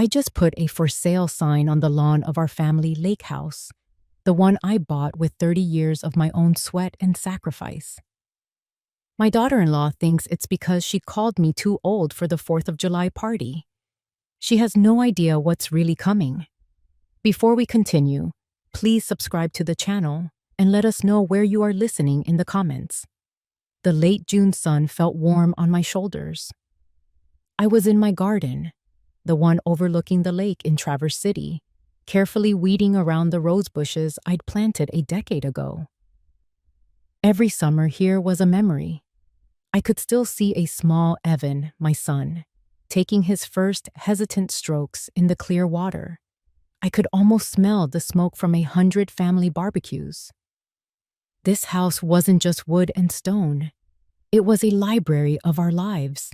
I just put a for sale sign on the lawn of our family lake house, the one I bought with 30 years of my own sweat and sacrifice. My daughter-in-law thinks it's because she called me too old for the 4th of July party. She has no idea what's really coming. Before we continue, please subscribe to the channel and let us know where you are listening in the comments. The late June sun felt warm on my shoulders. I was in my garden, the one overlooking the lake in Traverse City, carefully weeding around the rose bushes I'd planted a decade ago. Every summer here was a memory. I could still see a small Evan, my son, taking his first hesitant strokes in the clear water. I could almost smell the smoke from 100 family barbecues. This house wasn't just wood and stone. It was a library of our lives.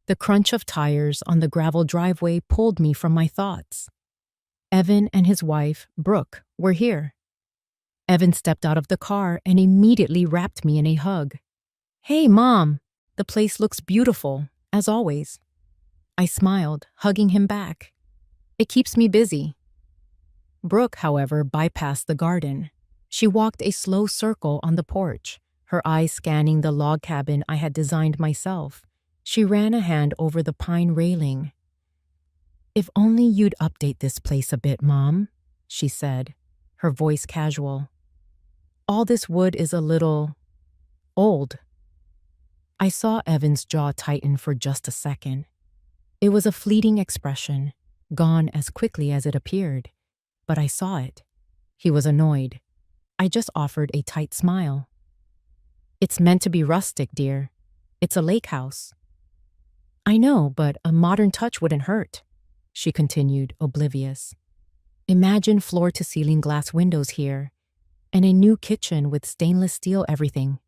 The crunch of tires on the gravel driveway pulled me from my thoughts. Evan and his wife, Brooke, were here. Evan stepped out of the car and immediately wrapped me in a hug. "Hey, Mom, the place looks beautiful, as always." I smiled, hugging him back. It keeps me busy. Brooke, however, bypassed the garden. She walked a slow circle on the porch, her eyes scanning the log cabin I had designed myself. She ran a hand over the pine railing. "If only you'd update this place a bit, Mom," she said, her voice casual. "All this wood is a little old." I saw Evan's jaw tighten for just a second. It was a fleeting expression, gone as quickly as it appeared, but I saw it. He was annoyed. I just offered a tight smile. "It's meant to be rustic, dear. It's a lake house." "I know, but a modern touch wouldn't hurt," she continued, oblivious. "Imagine floor-to-ceiling glass windows here, and a new kitchen with stainless steel everything."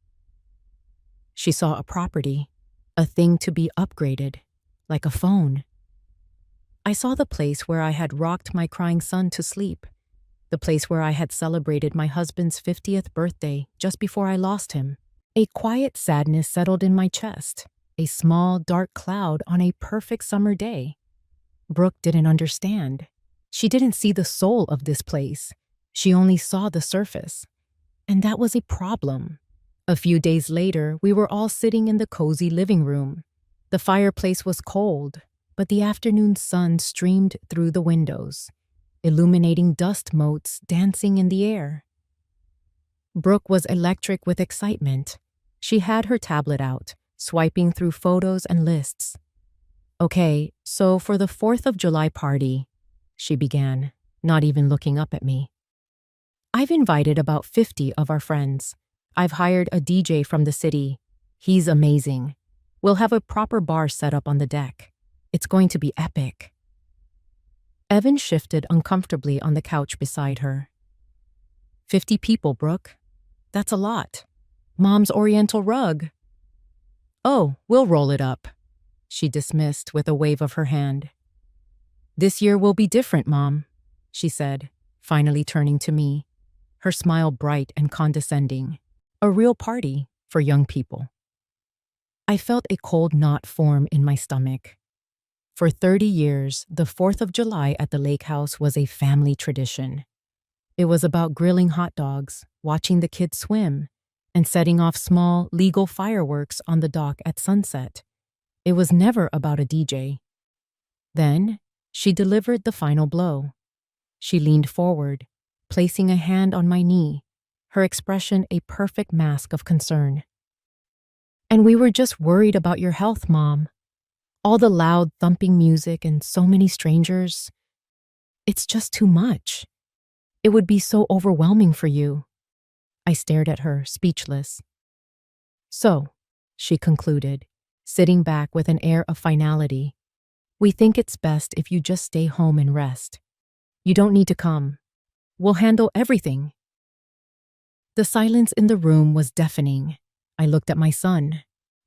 She saw a property, a thing to be upgraded, like a phone. I saw the place where I had rocked my crying son to sleep, the place where I had celebrated my husband's 50th birthday just before I lost him. A quiet sadness settled in my chest, a small, dark cloud on a perfect summer day. Brooke didn't understand. She didn't see the soul of this place. She only saw the surface. And that was a problem. A few days later, we were all sitting in the cozy living room. The fireplace was cold, but the afternoon sun streamed through the windows, illuminating dust motes dancing in the air. Brooke was electric with excitement. She had her tablet out, swiping through photos and lists. "Okay, so for the 4th of July party," she began, not even looking up at me. "I've invited about 50 of our friends. I've hired a DJ from the city. He's amazing. We'll have a proper bar set up on the deck. It's going to be epic." Evan shifted uncomfortably on the couch beside her. 50 people, Brooke. That's a lot. Mom's oriental rug." "Oh, we'll roll it up," she dismissed with a wave of her hand. "This year will be different, Mom," she said, finally turning to me, her smile bright and condescending. A real party for young people. I felt a cold knot form in my stomach. For 30 years, the 4th of July at the lake house was a family tradition. It was about grilling hot dogs, watching the kids swim, and setting off small, legal fireworks on the dock at sunset. It was never about a DJ. Then, she delivered the final blow. She leaned forward, placing a hand on my knee, her expression a perfect mask of concern. "And we were just worried about your health, Mom. All the loud, thumping music and so many strangers. It's just too much. It would be so overwhelming for you." I stared at her, speechless. "So," she concluded, sitting back with an air of finality, "we think it's best if you just stay home and rest. You don't need to come. We'll handle everything." The silence in the room was deafening. I looked at my son.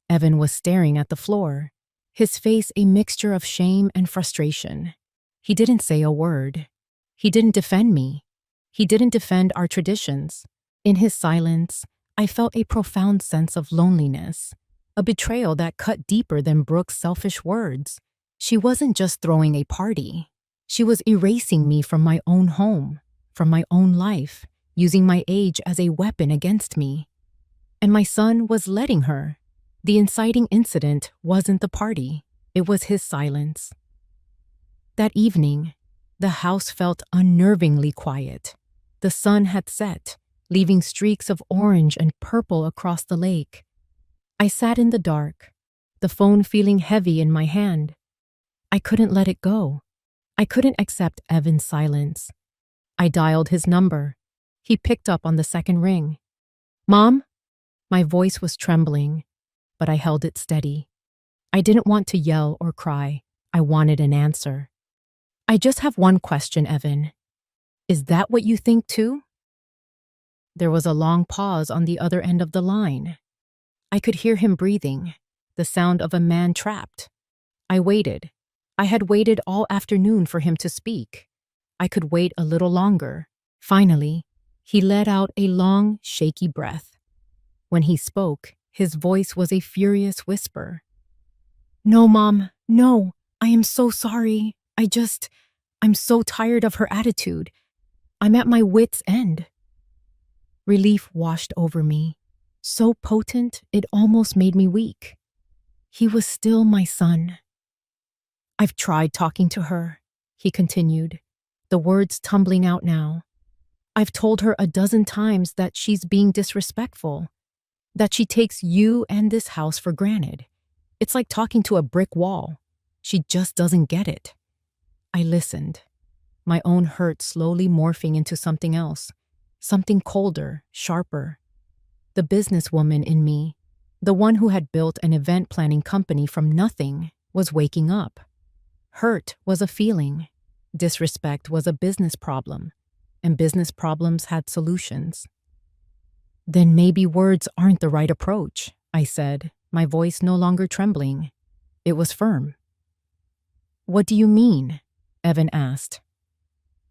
Evan was staring at the floor, his face a mixture of shame and frustration. He didn't say a word. He didn't defend me. He didn't defend our traditions. In his silence, I felt a profound sense of loneliness, a betrayal that cut deeper than Brooke's selfish words. She wasn't just throwing a party. She was erasing me from my own home, from my own life, using my age as a weapon against me. And my son was letting her. The inciting incident wasn't the party, it was his silence. That evening, the house felt unnervingly quiet. The sun had set, leaving streaks of orange and purple across the lake. I sat in the dark, the phone feeling heavy in my hand. I couldn't let it go. I couldn't accept Evan's silence. I dialed his number. He picked up on the second ring. "Mom?" My voice was trembling, but I held it steady. I didn't want to yell or cry. I wanted an answer. "I just have one question, Evan. Is that what you think too?" There was a long pause on the other end of the line. I could hear him breathing, the sound of a man trapped. I waited. I had waited all afternoon for him to speak. I could wait a little longer. Finally, he let out a long, shaky breath. When he spoke, his voice was a furious whisper. "No, Mom, no, I am so sorry. I'm so tired of her attitude. I'm at my wit's end." Relief washed over me, so potent it almost made me weak. He was still my son. "I've tried talking to her," he continued, the words tumbling out now. "I've told her a dozen times that she's being disrespectful, that she takes you and this house for granted. It's like talking to a brick wall. She just doesn't get it." I listened, my own hurt slowly morphing into something else, something colder, sharper. The businesswoman in me, the one who had built an event planning company from nothing, was waking up. Hurt was a feeling. Disrespect was a business problem, and business problems had solutions. "Then maybe words aren't the right approach," I said, my voice no longer trembling. It was firm. "What do you mean?" Evan asked.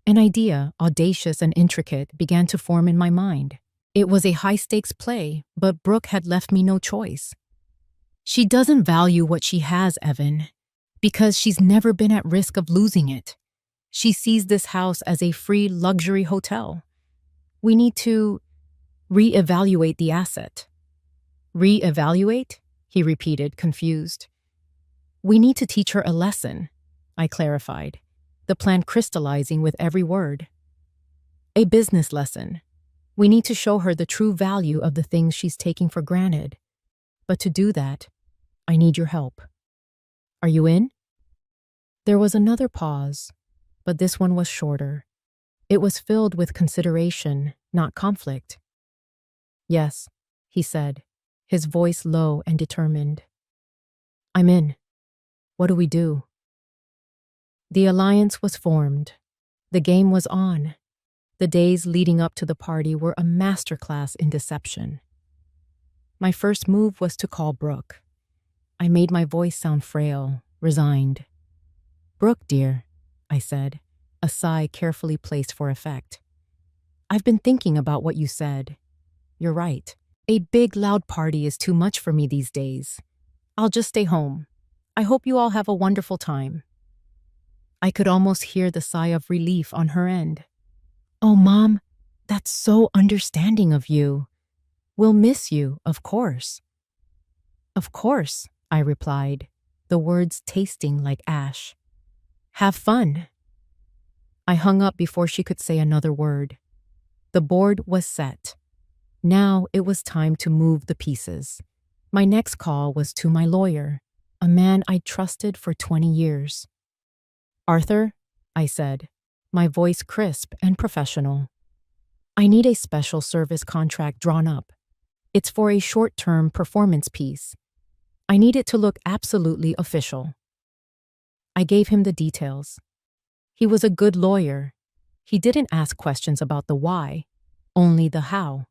An idea, audacious and intricate, began to form in my mind. It was a high-stakes play, but Brooke had left me no choice. "She doesn't value what she has, Evan, because she's never been at risk of losing it. She sees this house as a free luxury hotel. We need to reevaluate the asset." "Reevaluate?" he repeated, confused. "We need to teach her a lesson," I clarified, the plan crystallizing with every word. "A business lesson. We need to show her the true value of the things she's taking for granted. But to do that, I need your help. Are you in?" There was another pause, but this one was shorter. It was filled with consideration, not conflict. "Yes," he said, his voice low and determined. "I'm in. What do we do?" The alliance was formed. The game was on. The days leading up to the party were a masterclass in deception. My first move was to call Brooke. I made my voice sound frail, resigned. "Brooke, dear," I said, a sigh carefully placed for effect. "I've been thinking about what you said. You're right. A big, loud party is too much for me these days. I'll just stay home. I hope you all have a wonderful time." I could almost hear the sigh of relief on her end. "Oh, Mom, that's so understanding of you. We'll miss you, of course." "Of course," I replied, the words tasting like ash. "Have fun." I hung up before she could say another word. The board was set. Now it was time to move the pieces. My next call was to my lawyer, a man I trusted for 20 years. "Arthur," I said, my voice crisp and professional, "I need a special service contract drawn up. It's for a short-term performance piece. I need it to look absolutely official." I gave him the details. He was a good lawyer. He didn't ask questions about the why, only the how.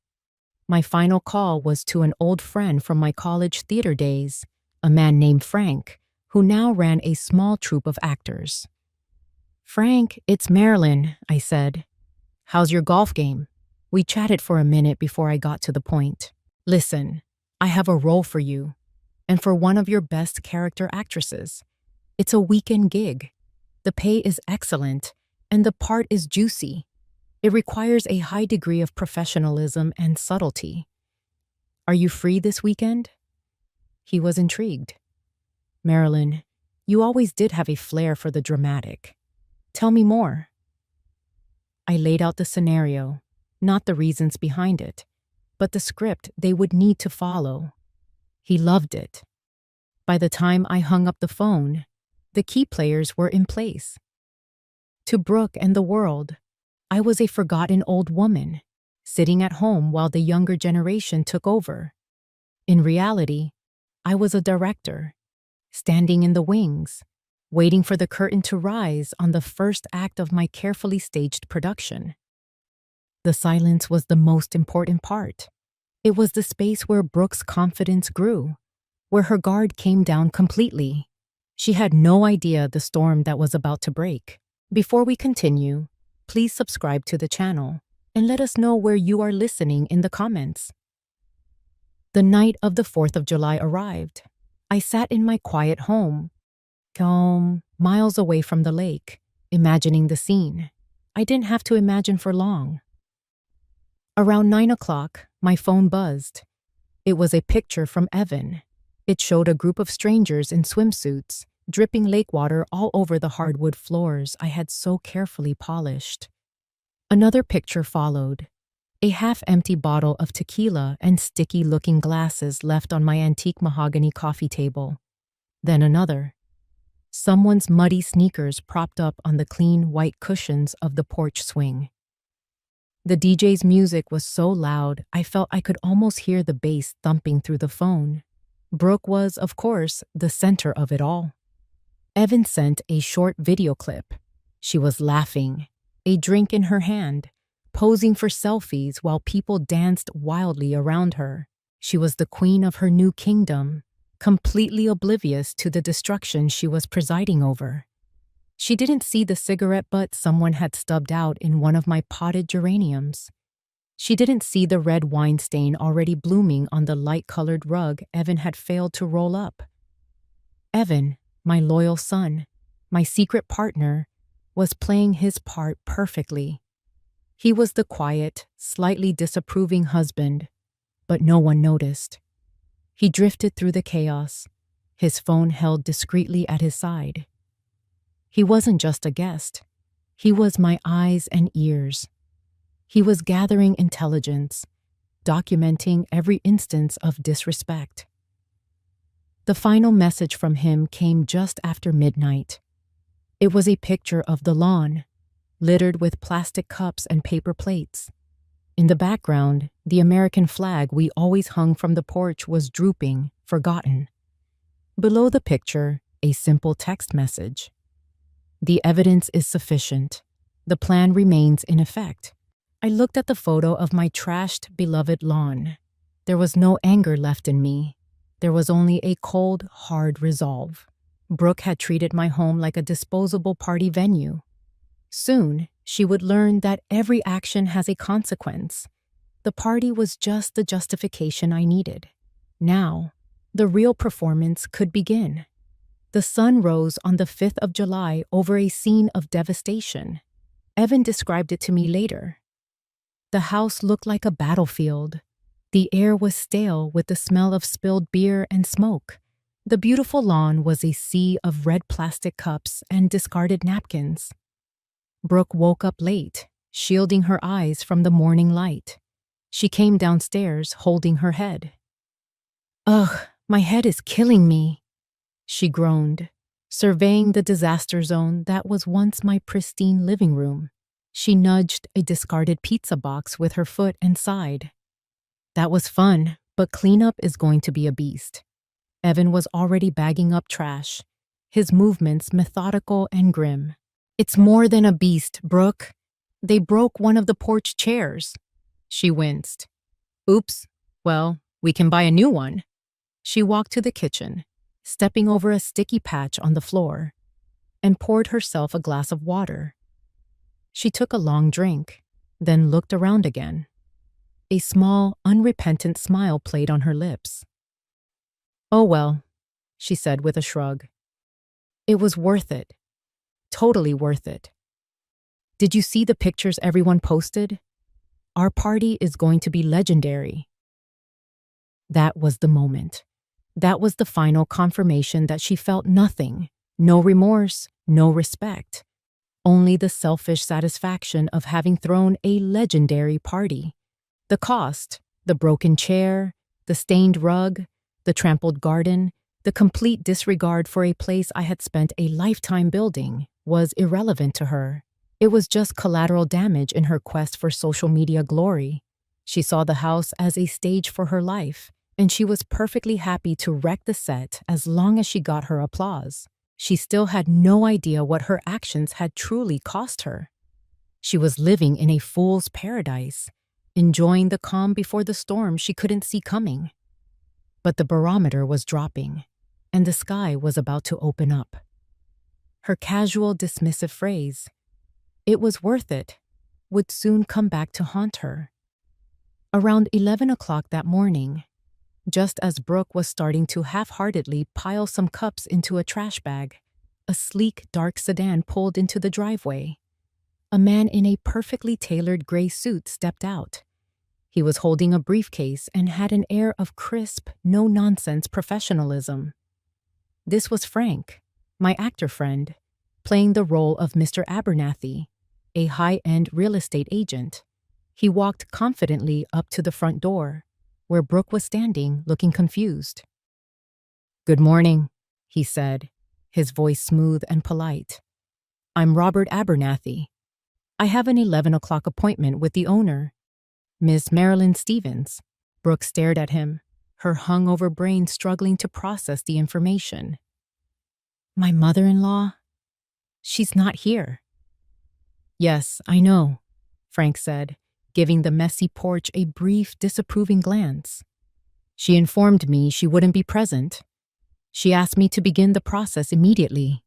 My final call was to an old friend from my college theater days, a man named Frank, who now ran a small troupe of actors. "Frank, it's Marilyn," I said. "How's your golf game?" We chatted for a minute before I got to the point. "Listen, I have a role for you, and for one of your best character actresses. It's a weekend gig. The pay is excellent, and the part is juicy. It requires a high degree of professionalism and subtlety. Are you free this weekend? He was intrigued. Marilyn, you always did have a flair for the dramatic. Tell me more. I laid out the scenario, not the reasons behind it, but the script they would need to follow. He loved it. By the time I hung up the phone, the key players were in place. To Brooke and the world, I was a forgotten old woman, sitting at home while the younger generation took over. In reality, I was a director, standing in the wings, waiting for the curtain to rise on the first act of my carefully staged production. The silence was the most important part. It was the space where Brooke's confidence grew, where her guard came down completely. She had no idea the storm that was about to break. Before we continue, please subscribe to the channel and let us know where you are listening in the comments. The night of the 4th of July arrived. I sat in my quiet home, calm, miles away from the lake, imagining the scene. I didn't have to imagine for long. Around 9 o'clock, my phone buzzed. It was a picture from Evan. It showed a group of strangers in swimsuits, dripping lake water all over the hardwood floors I had so carefully polished. Another picture followed. A half-empty bottle of tequila and sticky-looking glasses left on my antique mahogany coffee table. Then another. Someone's muddy sneakers propped up on the clean white cushions of the porch swing. The DJ's music was so loud I felt I could almost hear the bass thumping through the phone. Brooke was, of course, the center of it all. Evan sent a short video clip. She was laughing, a drink in her hand, posing for selfies while people danced wildly around her. She was the queen of her new kingdom, completely oblivious to the destruction she was presiding over. She didn't see the cigarette butt someone had stubbed out in one of my potted geraniums. She didn't see the red wine stain already blooming on the light-colored rug Evan had failed to roll up. Evan, my loyal son, my secret partner, was playing his part perfectly. He was the quiet, slightly disapproving husband, but no one noticed. He drifted through the chaos, his phone held discreetly at his side. He wasn't just a guest. He was my eyes and ears. He was gathering intelligence, documenting every instance of disrespect. The final message from him came just after midnight. It was a picture of the lawn, littered with plastic cups and paper plates. In the background, the American flag we always hung from the porch was drooping, forgotten. Below the picture, a simple text message. The evidence is sufficient. The plan remains in effect. I looked at the photo of my trashed, beloved lawn. There was no anger left in me. There was only a cold, hard resolve. Brooke had treated my home like a disposable party venue. Soon, she would learn that every action has a consequence. The party was just the justification I needed. Now, the real performance could begin. The sun rose on the 5th of July over a scene of devastation. Evan described it to me later. The house looked like a battlefield. The air was stale with the smell of spilled beer and smoke. The beautiful lawn was a sea of red plastic cups and discarded napkins. Brooke woke up late, shielding her eyes from the morning light. She came downstairs holding her head. "Ugh, my head is killing me," she groaned, surveying the disaster zone that was once my pristine living room. She nudged a discarded pizza box with her foot and sighed. "That was fun, but cleanup is going to be a beast." Evan was already bagging up trash, his movements methodical and grim. "It's more than a beast, Brooke. They broke one of the porch chairs." She winced. "Oops, well, we can buy a new one." She walked to the kitchen, stepping over a sticky patch on the floor, and poured herself a glass of water. She took a long drink, then looked around again. A small, unrepentant smile played on her lips. "Oh well," she said with a shrug. It was worth it. Totally worth it. Did you see the pictures everyone posted? Our party is going to be legendary. That was the moment. That was the final confirmation that she felt nothing, no remorse, no respect, only the selfish satisfaction of having thrown a legendary party. The cost, the broken chair, the stained rug, the trampled garden, the complete disregard for a place I had spent a lifetime building, was irrelevant to her. It was just collateral damage in her quest for social media glory. She saw the house as a stage for her life, and she was perfectly happy to wreck the set as long as she got her applause. She still had no idea what her actions had truly cost her. She was living in a fool's paradise, enjoying the calm before the storm she couldn't see coming. But the barometer was dropping, and the sky was about to open up. Her casual, dismissive phrase, "It was worth it," would soon come back to haunt her. Around 11 o'clock that morning, just as Brooke was starting to half-heartedly pile some cups into a trash bag, a sleek, dark sedan pulled into the driveway. A man in a perfectly tailored gray suit stepped out. He was holding a briefcase and had an air of crisp, no-nonsense professionalism. This was Frank, my actor friend, playing the role of Mr. Abernathy, a high-end real estate agent. He walked confidently up to the front door, where Brooke was standing, looking confused. "Good morning," he said, his voice smooth and polite. "I'm Robert Abernathy. I have an 11 o'clock appointment with the owner, Miss Marilyn Stevens." Brooke stared at him, her hungover brain struggling to process the information. "My mother-in-law? She's not here." "Yes, I know," Frank said, giving the messy porch a brief, disapproving glance. "She informed me she wouldn't be present. She asked me to begin the process immediately."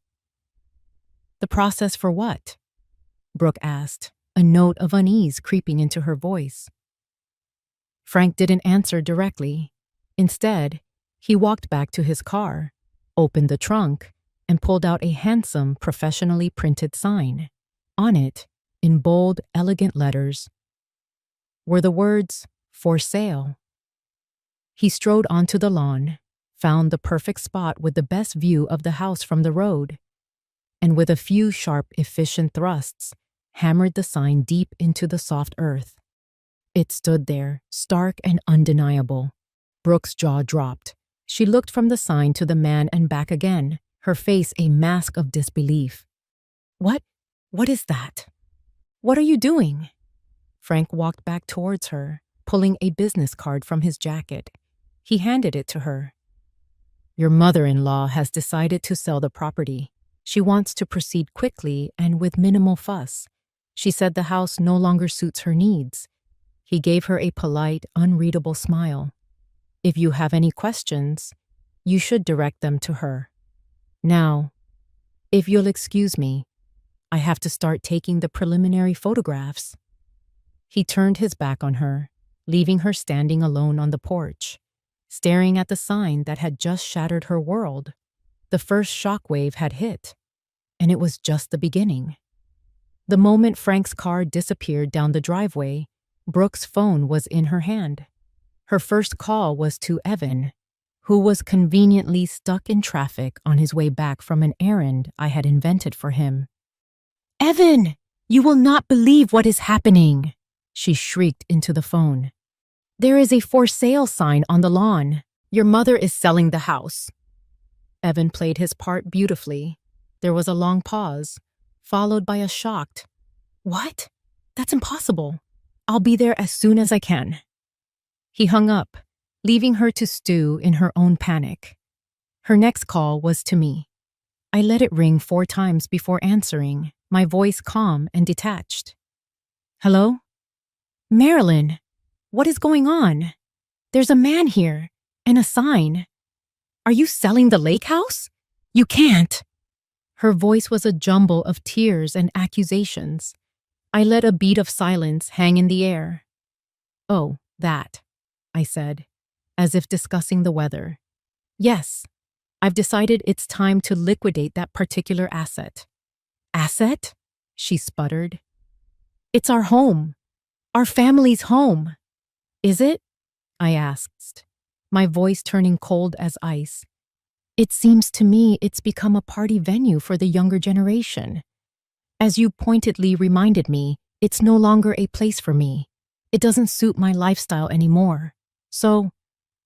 "The process for what?" Brooke asked, a note of unease creeping into her voice. Frank didn't answer directly. Instead, he walked back to his car, opened the trunk, and pulled out a handsome, professionally printed sign. On it, in bold, elegant letters, were the words, "For sale." He strode onto the lawn, found the perfect spot with the best view of the house from the road, and with a few sharp, efficient thrusts, hammered the sign deep into the soft earth. It stood there, stark and undeniable. Brooke's jaw dropped. She looked from the sign to the man and back again, her face a mask of disbelief. What is that? What are you doing?" Frank walked back towards her, pulling a business card from his jacket. He handed it to her. "Your mother-in-law has decided to sell the property. She wants to proceed quickly and with minimal fuss. She said the house no longer suits her needs." He gave her a polite, unreadable smile. "If you have any questions, you should direct them to her. Now, if you'll excuse me, I have to start taking the preliminary photographs." He turned his back on her, leaving her standing alone on the porch, staring at the sign that had just shattered her world. The first shockwave had hit, and it was just the beginning. The moment Frank's car disappeared down the driveway, Brooke's phone was in her hand. Her first call was to Evan, who was conveniently stuck in traffic on his way back from an errand I had invented for him. "Evan, you will not believe what is happening," she shrieked into the phone. "There is a for sale sign on the lawn. Your mother is selling the house." Evan played his part beautifully. There was a long pause, followed by a shocked, "What? That's impossible. I'll be there as soon as I can." He hung up, leaving her to stew in her own panic. Her next call was to me. I let it ring 4 times before answering, my voice calm and detached. "Hello? Marilyn, what is going on? There's a man here, and a sign. Are you selling the lake house? You can't." Her voice was a jumble of tears and accusations. I let a bead of silence hang in the air. "Oh, that," I said, as if discussing the weather. "Yes, I've decided it's time to liquidate that particular asset. Asset? She sputtered. It's our home. Our family's home. Is it? I asked, my voice turning cold as ice. It seems to me it's become a party venue for the younger generation. As you pointedly reminded me, it's no longer a place for me. It doesn't suit my lifestyle anymore. So,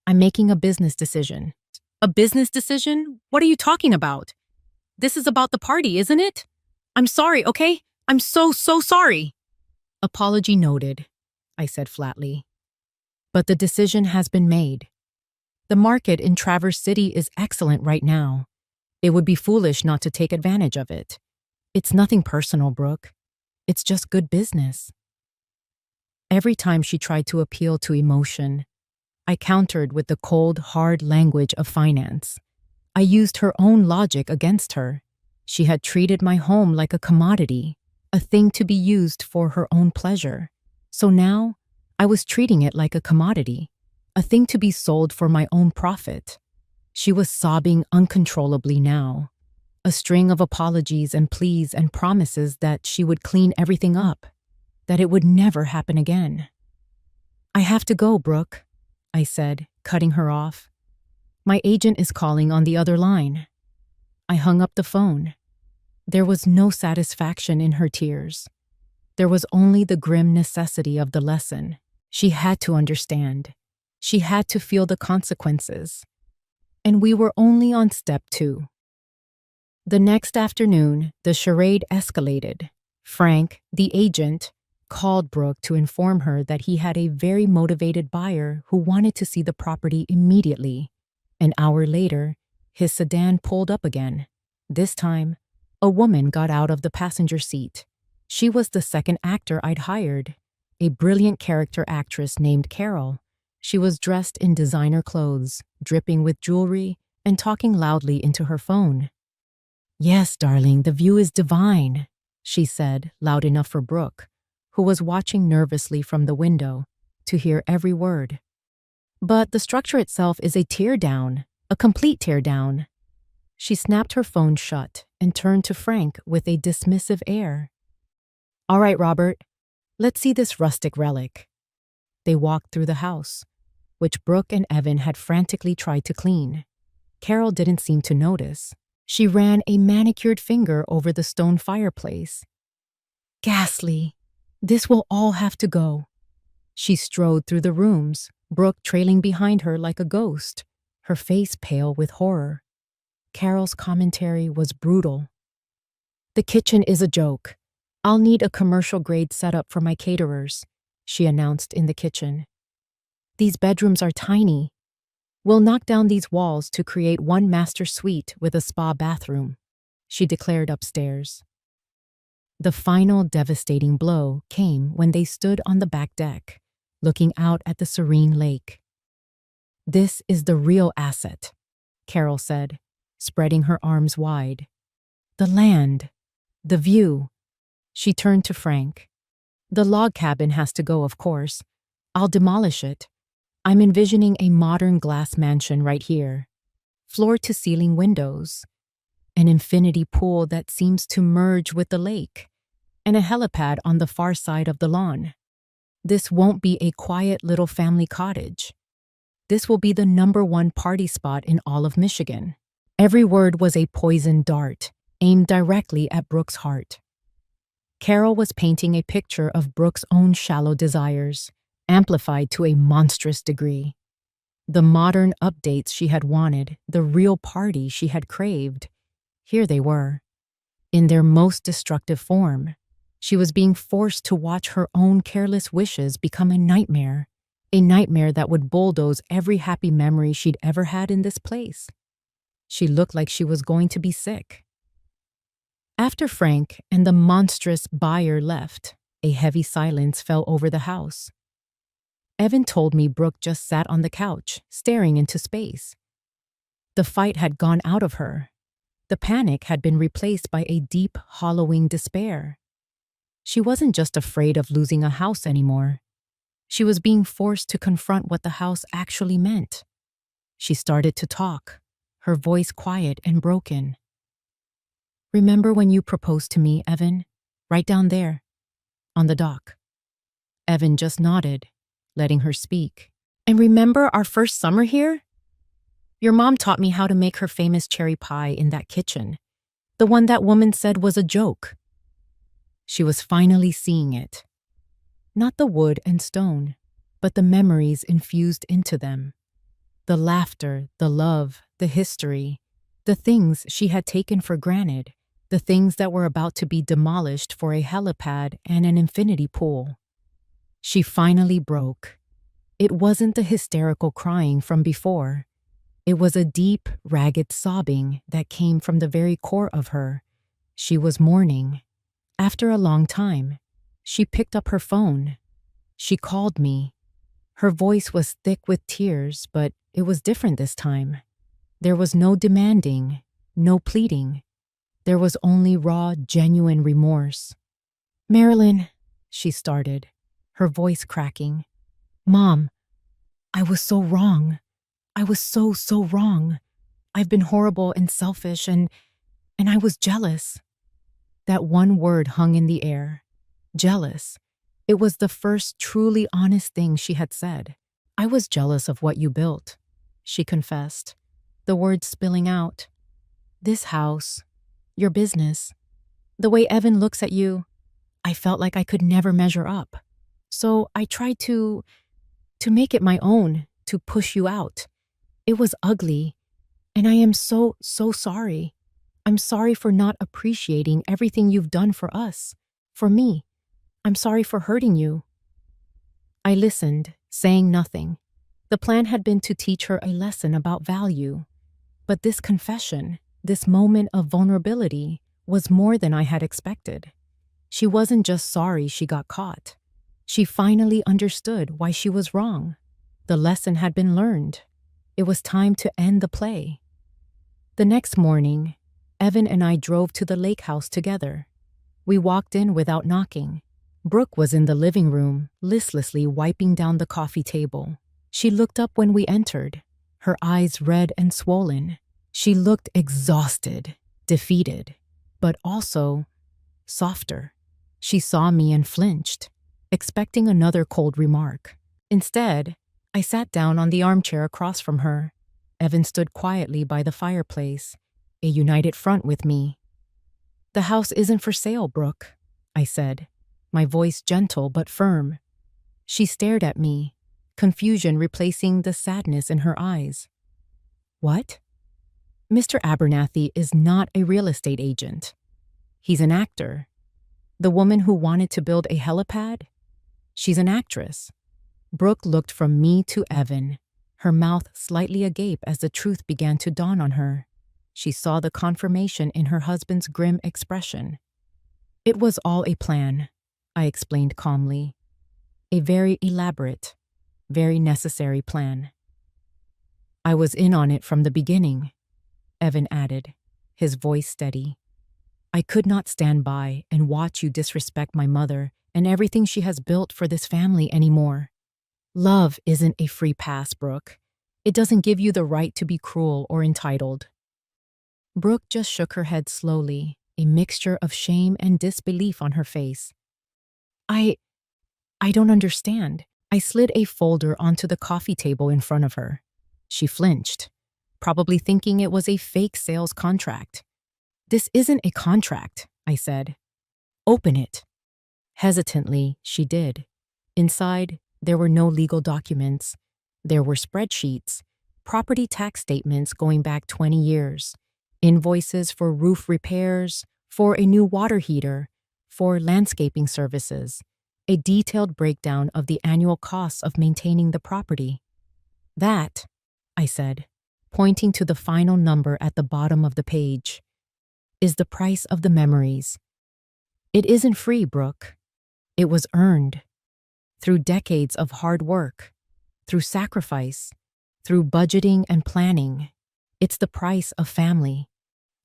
I'm making a business decision. A business decision? What are you talking about? This is about the party, isn't it? I'm sorry, okay? I'm so sorry. Apology noted, I said flatly. But the decision has been made. The market in Traverse City is excellent right now. It would be foolish not to take advantage of it. It's nothing personal, Brooke. It's just good business. Every time she tried to appeal to emotion, I countered with the cold, hard language of finance. I used her own logic against her. She had treated my home like a commodity, a thing to be used for her own pleasure. So now, I was treating it like a commodity, a thing to be sold for my own profit. She was sobbing uncontrollably now, a string of apologies and pleas and promises that she would clean everything up, that it would never happen again. I have to go, Brooke, I said, cutting her off. My agent is calling on the other line. I hung up the phone. There was no satisfaction in her tears. There was only the grim necessity of the lesson. She had to understand. She had to feel the consequences. And we were only on step 2. The next afternoon, the charade escalated. Frank, the agent, called Brooke to inform her that he had a very motivated buyer who wanted to see the property immediately. An hour later, his sedan pulled up again. This time, a woman got out of the passenger seat. She was the second actor I'd hired, a brilliant character actress named Carol. She was dressed in designer clothes, dripping with jewelry, and talking loudly into her phone. "Yes, darling, the view is divine," she said, loud enough for Brooke, who was watching nervously from the window, to hear every word. "But the structure itself is a teardown, a complete teardown." She snapped her phone shut and turned to Frank with a dismissive air. "All right, Robert, let's see this rustic relic." They walked through the house, which Brooke and Evan had frantically tried to clean. Carol didn't seem to notice. She ran a manicured finger over the stone fireplace. "Ghastly. This will all have to go." She strode through the rooms, Brooke trailing behind her like a ghost, her face pale with horror. Carol's commentary was brutal. "The kitchen is a joke. I'll need a commercial-grade setup for my caterers," she announced in the kitchen. "These bedrooms are tiny. We'll knock down these walls to create one master suite with a spa bathroom," she declared upstairs. The final devastating blow came when they stood on the back deck, looking out at the serene lake. "This is the real asset," Carol said, spreading her arms wide. "The land, the view." She turned to Frank. "The log cabin has to go, of course. I'll demolish it. I'm envisioning a modern glass mansion right here. Floor-to-ceiling windows, an infinity pool that seems to merge with the lake, and a helipad on the far side of the lawn. This won't be a quiet little family cottage. This will be the #1 party spot in all of Michigan." Every word was a poisoned dart, aimed directly at Brooke's heart. Carol was painting a picture of Brooke's own shallow desires, amplified to a monstrous degree. The modern updates she had wanted, the real party she had craved, here they were, in their most destructive form. She was being forced to watch her own careless wishes become a nightmare that would bulldoze every happy memory she'd ever had in this place. She looked like she was going to be sick. After Frank and the monstrous buyer left, a heavy silence fell over the house. Evan told me Brooke just sat on the couch, staring into space. The fight had gone out of her. The panic had been replaced by a deep, hollowing despair. She wasn't just afraid of losing a house anymore. She was being forced to confront what the house actually meant. She started to talk, her voice quiet and broken. "Remember when you proposed to me, Evan? Right down there, on the dock." Evan just nodded, letting her speak. "And remember our first summer here? Your mom taught me how to make her famous cherry pie in that kitchen. The one that woman said was a joke." She was finally seeing it. Not the wood and stone, but the memories infused into them. The laughter, the love, the history, the things she had taken for granted, the things that were about to be demolished for a helipad and an infinity pool. She finally broke. It wasn't the hysterical crying from before. It was a deep, ragged sobbing that came from the very core of her. She was mourning. After a long time, she picked up her phone. She called me. Her voice was thick with tears, but it was different this time. There was no demanding, no pleading. There was only raw, genuine remorse. "Marilyn," she started, her voice cracking. "Mom, I was so wrong. I was so wrong. I've been horrible and selfish and I was jealous." That one word hung in the air. Jealous. It was the first truly honest thing she had said. "I was jealous of what you built," she confessed, the words spilling out. "This house, your business, the way Evan looks at you. I felt like I could never measure up. So I tried to make it my own, to push you out. It was ugly, and I am so sorry. I'm sorry for not appreciating everything you've done for us, for me. I'm sorry for hurting you." I listened, saying nothing. The plan had been to teach her a lesson about value. But this confession, this moment of vulnerability, was more than I had expected. She wasn't just sorry she got caught. She finally understood why she was wrong. The lesson had been learned. It was time to end the play. The next morning, Evan and I drove to the lake house together. We walked in without knocking. Brooke was in the living room, listlessly wiping down the coffee table. She looked up when we entered, her eyes red and swollen. She looked exhausted, defeated, but also softer. She saw me and flinched, expecting another cold remark. Instead, I sat down on the armchair across from her. Evan stood quietly by the fireplace, a united front with me. "The house isn't for sale, Brooke," I said, my voice gentle but firm. She stared at me, confusion replacing the sadness in her eyes. "What?" "Mr. Abernathy is not a real estate agent. He's an actor. The woman who wanted to build a helipad? She's an actress." Brooke looked from me to Evan, her mouth slightly agape as the truth began to dawn on her. She saw the confirmation in her husband's grim expression. "It was all a plan," I explained calmly. "A very elaborate, very necessary plan." "I was in on it from the beginning," Evan added, his voice steady. "I could not stand by and watch you disrespect my mother and everything she has built for this family anymore. Love isn't a free pass, Brooke. It doesn't give you the right to be cruel or entitled." Brooke just shook her head slowly, a mixture of shame and disbelief on her face. I don't understand." I slid a folder onto the coffee table in front of her. She flinched, probably thinking it was a fake sales contract. "This isn't a contract," I said. "Open it." Hesitantly, she did. Inside, there were no legal documents. There were spreadsheets, property tax statements going back 20 years, invoices for roof repairs, for a new water heater, for landscaping services, a detailed breakdown of the annual costs of maintaining the property. "That," I said, pointing to the final number at the bottom of the page, "is the price of the memories. It isn't free, Brooke. It was earned. Through decades of hard work, through sacrifice, through budgeting and planning. It's the price of family.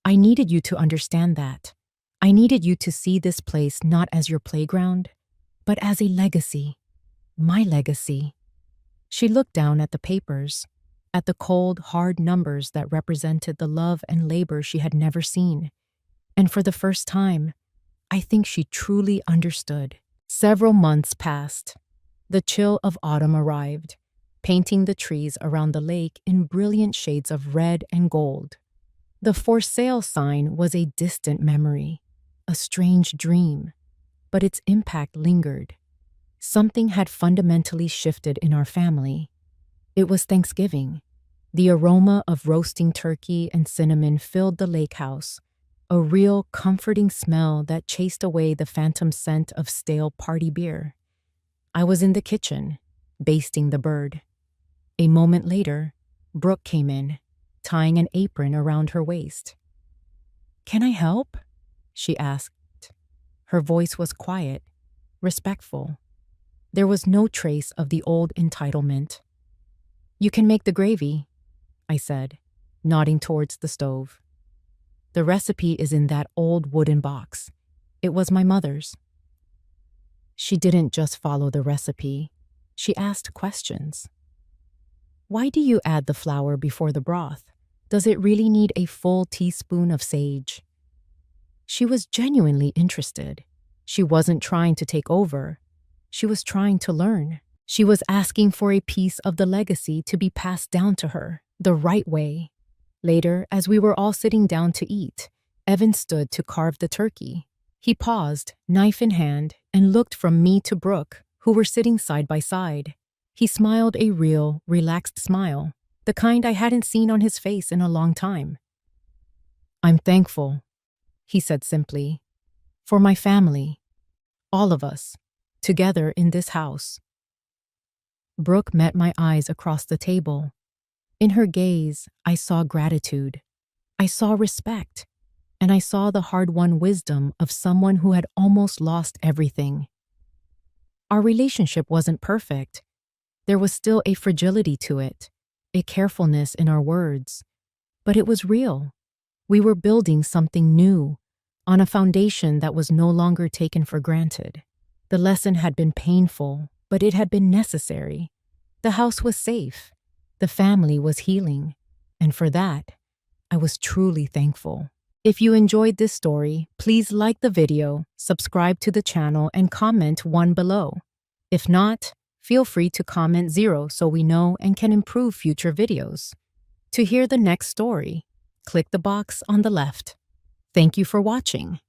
I needed you to understand that. I needed you to see this place not as your playground, but as a legacy. My legacy." She looked down at the papers. at the cold, hard numbers that represented the love and labor she had never seen. And for the first time, I think she truly understood. Several months passed. The chill of autumn arrived, painting the trees around the lake in brilliant shades of red and gold. The for sale sign was a distant memory, a strange dream, but its impact lingered. Something had fundamentally shifted in our family. It was Thanksgiving. The aroma of roasting turkey and cinnamon filled the lake house, a real comforting smell that chased away the phantom scent of stale party beer. I was in the kitchen, basting the bird. A moment later, Brooke came in, tying an apron around her waist. "Can I help?" she asked. Her voice was quiet, respectful. There was no trace of the old entitlement. "You can make the gravy," I said, nodding towards the stove. "The recipe is in that old wooden box. It was my mother's." She didn't just follow the recipe. She asked questions. "Why do you add the flour before the broth? Does it really need a full teaspoon of sage?" She was genuinely interested. She wasn't trying to take over. She was trying to learn. She was asking for a piece of the legacy to be passed down to her, the right way. Later, as we were all sitting down to eat, Evan stood to carve the turkey. He paused, knife in hand, and looked from me to Brooke, who were sitting side by side. He smiled a real, relaxed smile, the kind I hadn't seen on his face in a long time. "I'm thankful," he said simply, "for my family, all of us, together in this house." Brooke met my eyes across the table. In her gaze, I saw gratitude. I saw respect. And I saw the hard-won wisdom of someone who had almost lost everything. Our relationship wasn't perfect. There was still a fragility to it, a carefulness in our words. But it was real. We were building something new, on a foundation that was no longer taken for granted. The lesson had been painful, but it had been necessary. The house was safe. The family was healing. And for that, I was truly thankful. If you enjoyed this story, please like the video, subscribe to the channel, and comment 1 below. If not, feel free to comment 0 so we know and can improve future videos. To hear the next story, click the box on the left. Thank you for watching.